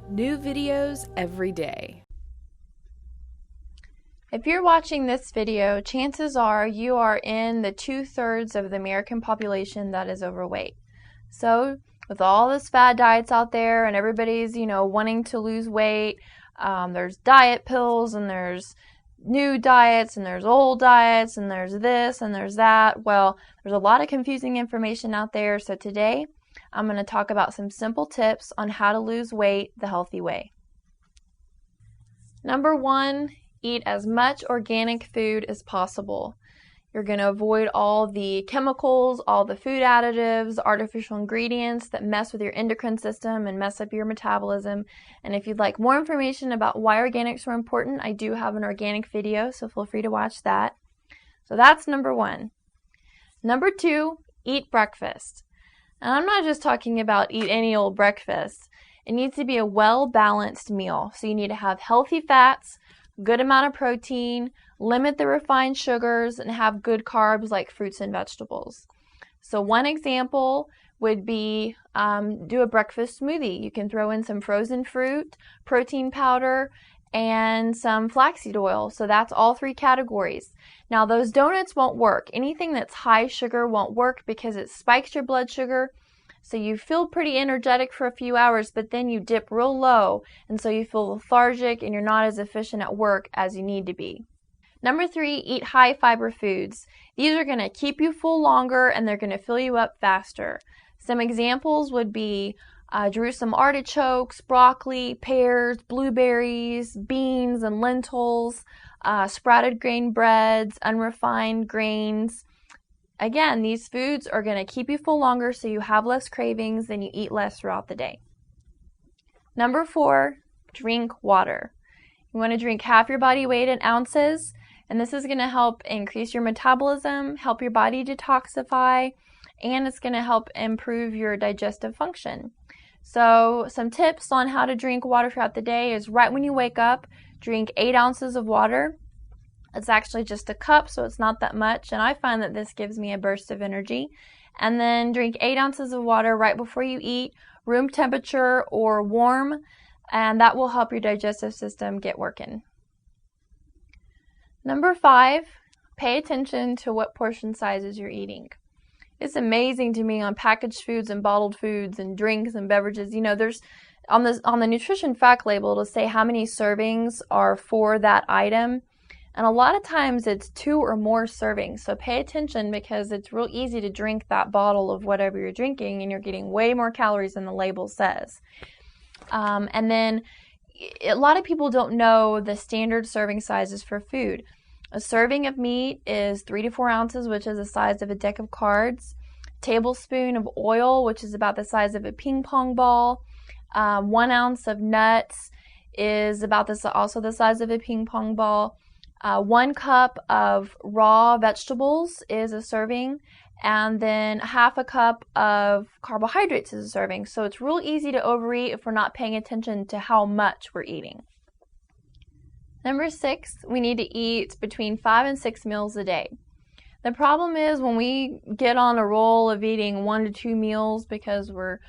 New videos every day. If you're watching this video, chances are you are in the 2/3 of the American population that is overweight. So with all this fad diets out there and everybody's, wanting to lose weight, there's diet pills and there's new diets and there's old diets and there's this and there's that. Well, there's a lot of confusing information out there. So today I'm going to talk about some simple tips on how to lose weight the healthy way. Number 1, eat as much organic food as possible. You're going to avoid all the chemicals, all the food additives, artificial ingredients that mess with your endocrine system and mess up your metabolism. And if you'd like more information about why organics are important, I do have an organic video, so feel free to watch that. So that's number 1. Number 2, eat breakfast. And I'm not just talking about eat any old breakfast. It needs to be a well-balanced meal. So you need to have healthy fats, good amount of protein, limit the refined sugars, and have good carbs like fruits and vegetables. So one example would be do a breakfast smoothie. You can throw in some frozen fruit, protein powder, and some flaxseed oil. So that's all 3 categories. Now those donuts won't work. Anything that's high sugar won't work because it spikes your blood sugar. So you feel pretty energetic for a few hours, but then you dip real low, and so you feel lethargic and you're not as efficient at work as you need to be. Number 3, eat high fiber foods. These are going to keep you full longer and they're going to fill you up faster. Some examples would be Jerusalem artichokes, broccoli, pears, blueberries, beans and lentils, sprouted grain breads, unrefined grains. Again, these foods are going to keep you full longer so you have less cravings and you eat less throughout the day. Number 4, drink water. You want to drink half your body weight in ounces, and this is going to help increase your metabolism, help your body detoxify, and it's going to help improve your digestive function. So some tips on how to drink water throughout the day is right when you wake up, drink 8 ounces of water. It's actually just a cup, so it's not that much, and I find that this gives me a burst of energy. And then drink 8 ounces of water right before you eat, room temperature or warm, and that will help your digestive system get working. Number 5, pay attention to what portion sizes you're eating. It's amazing to me on packaged foods and bottled foods and drinks and beverages. There's on the nutrition fact label, it'll say how many servings are for that item. And a lot of times it's 2 or more servings. So pay attention because it's real easy to drink that bottle of whatever you're drinking and you're getting way more calories than the label says. And then a lot of people don't know the standard serving sizes for food. A serving of meat is 3 to 4 ounces, which is the size of a deck of cards. Tablespoon of oil, which is about the size of a ping pong ball. 1 ounce of nuts is about also the size of a ping pong ball. 1 cup of raw vegetables is a serving, and then half a cup of carbohydrates is a serving. So it's real easy to overeat if we're not paying attention to how much we're eating. Number 6, we need to eat between 5 and 6 meals a day. The problem is when we get on a roll of eating 1 to 2 meals because we're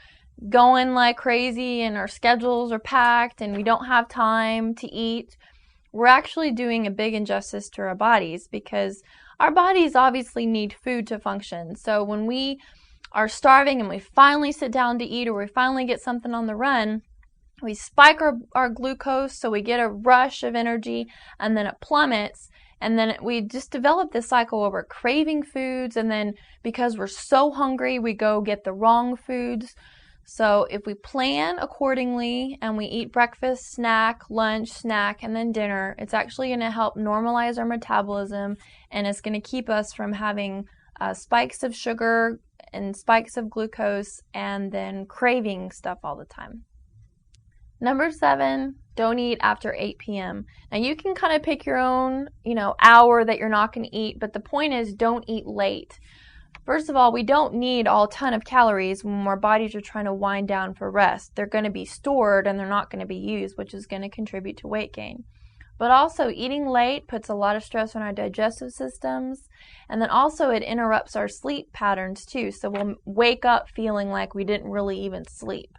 going like crazy and our schedules are packed and we don't have time to eat, we're actually doing a big injustice to our bodies because our bodies obviously need food to function. So when we are starving and we finally sit down to eat or we finally get something on the run, we spike our glucose, so we get a rush of energy and then it plummets. And then we just develop this cycle where we're craving foods, and then because we're so hungry, we go get the wrong foods. So if we plan accordingly and we eat breakfast, snack, lunch, snack, and then dinner, it's actually going to help normalize our metabolism, and it's going to keep us from having spikes of sugar and spikes of glucose and then craving stuff all the time. Number 7, don't eat after 8 p.m. Now you can kind of pick your own, hour that you're not going to eat, but the point is don't eat late. First of all, we don't need a ton of calories when our bodies are trying to wind down for rest. They're going to be stored and they're not going to be used, which is going to contribute to weight gain. But also, eating late puts a lot of stress on our digestive systems, and then also it interrupts our sleep patterns too, so we'll wake up feeling like we didn't really even sleep.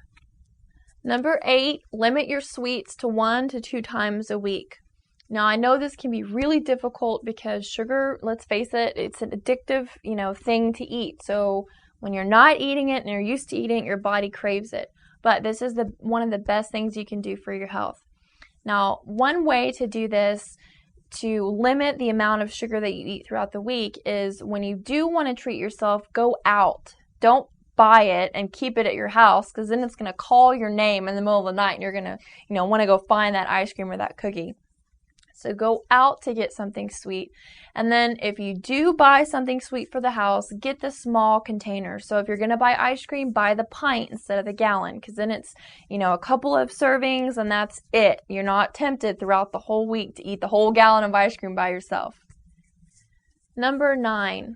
Number 8, limit your sweets to 1 to 2 times a week. Now, I know this can be really difficult because sugar, let's face it, it's an addictive, thing to eat. So when you're not eating it and you're used to eating it, your body craves it. But this is one of the best things you can do for your health. Now, one way to do this to limit the amount of sugar that you eat throughout the week is when you do want to treat yourself, go out. Don't buy it and keep it at your house, because then it's going to call your name in the middle of the night and you're going to, want to go find that ice cream or that cookie. So go out to get something sweet. And then if you do buy something sweet for the house, get the small container. So if you're going to buy ice cream, buy the pint instead of the gallon, because then it's, a couple of servings and that's it. You're not tempted throughout the whole week to eat the whole gallon of ice cream by yourself. Number 9,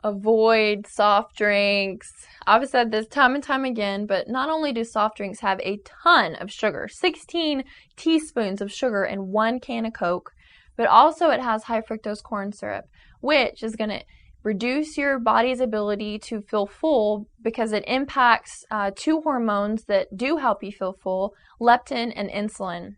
avoid soft drinks. I've said this time and time again, but not only do soft drinks have a ton of sugar, 16 teaspoons of sugar in 1 can of Coke, but also it has high fructose corn syrup, which is going to reduce your body's ability to feel full because it impacts 2 hormones that do help you feel full, leptin and insulin.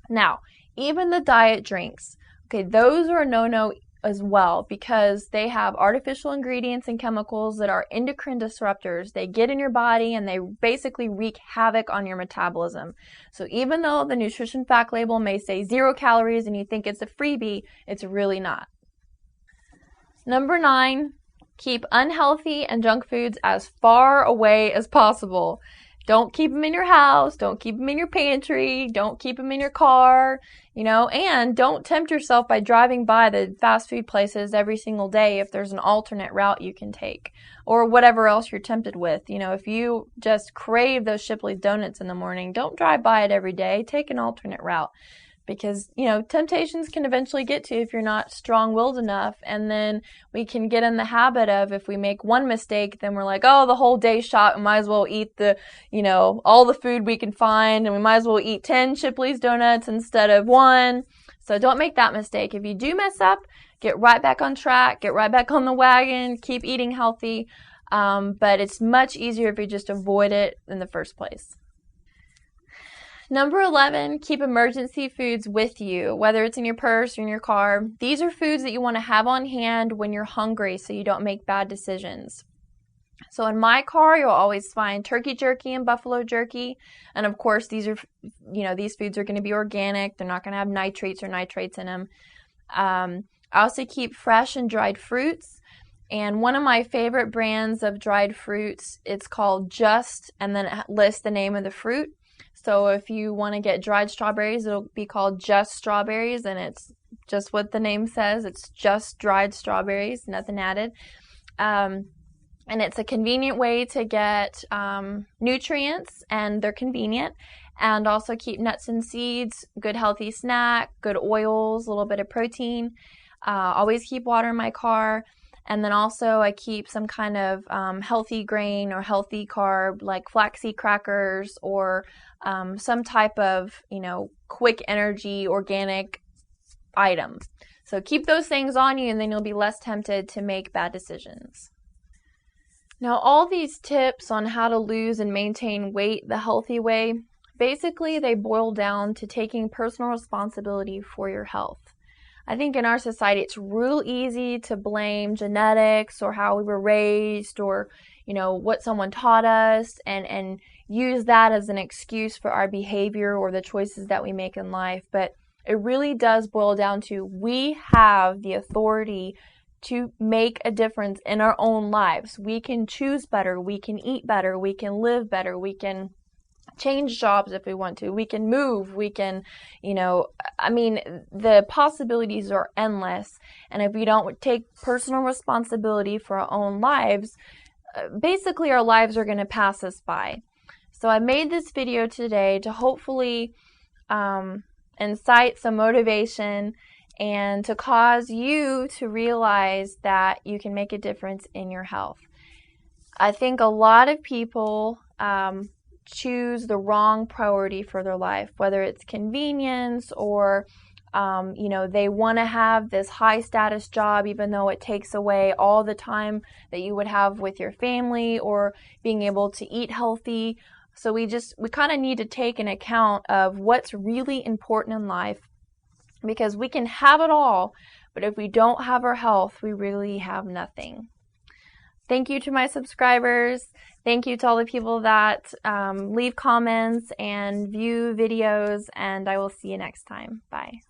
Now, even the diet drinks, okay, those are a no-no as well, because they have artificial ingredients and chemicals that are endocrine disruptors. They get in your body and they basically wreak havoc on your metabolism. So even though the nutrition fact label may say 0 calories and you think it's a freebie, it's really not. Number 9, keep unhealthy and junk foods as far away as possible. Don't keep them in your house. Don't keep them in your pantry. Don't keep them in your car, and don't tempt yourself by driving by the fast food places every single day if there's an alternate route you can take or whatever else you're tempted with. If you just crave those Shipley's donuts in the morning, don't drive by it every day. Take an alternate route. Because, temptations can eventually get to you if you're not strong-willed enough. And then we can get in the habit of, if we make one mistake, then we're like, oh, the whole day's shot. We might as well eat all the food we can find. And we might as well eat 10 Shipley's donuts instead of 1. So don't make that mistake. If you do mess up, get right back on track. Get right back on the wagon. Keep eating healthy. But it's much easier if you just avoid it in the first place. Number 11, keep emergency foods with you, whether it's in your purse or in your car. These are foods that you want to have on hand when you're hungry so you don't make bad decisions. So in my car, you'll always find turkey jerky and buffalo jerky. And of course, these foods are going to be organic. They're not going to have nitrates or nitrates in them. I also keep fresh and dried fruits. And one of my favorite brands of dried fruits, it's called Just, and then it lists the name of the fruit. So if you want to get dried strawberries, it'll be called Just Strawberries, and it's just what the name says. It's just dried strawberries, nothing added. And it's a convenient way to get nutrients, and they're convenient. And also keep nuts and seeds, good healthy snack, good oils, a little bit of protein. Always keep water in my car. And then also I keep some kind of healthy grain or healthy carb like flaxseed crackers or some type of, quick energy organic item. So keep those things on you and then you'll be less tempted to make bad decisions. Now all these tips on how to lose and maintain weight the healthy way, basically they boil down to taking personal responsibility for your health. I think in our society, it's real easy to blame genetics or how we were raised or, what someone taught us and use that as an excuse for our behavior or the choices that we make in life. But it really does boil down to we have the authority to make a difference in our own lives. We can choose better. We can eat better. We can live better. We can change jobs if we want to. We can move. We can, the possibilities are endless. And if we don't take personal responsibility for our own lives, basically our lives are going to pass us by. So I made this video today to hopefully incite some motivation and to cause you to realize that you can make a difference in your health. I think a lot of people choose the wrong priority for their life, whether it's convenience or, they want to have this high status job even though it takes away all the time that you would have with your family or being able to eat healthy. So we kind of need to take an account of what's really important in life, because we can have it all, but if we don't have our health, we really have nothing. Thank you to my subscribers. Thank you to all the people that leave comments and view videos, and I will see you next time. Bye.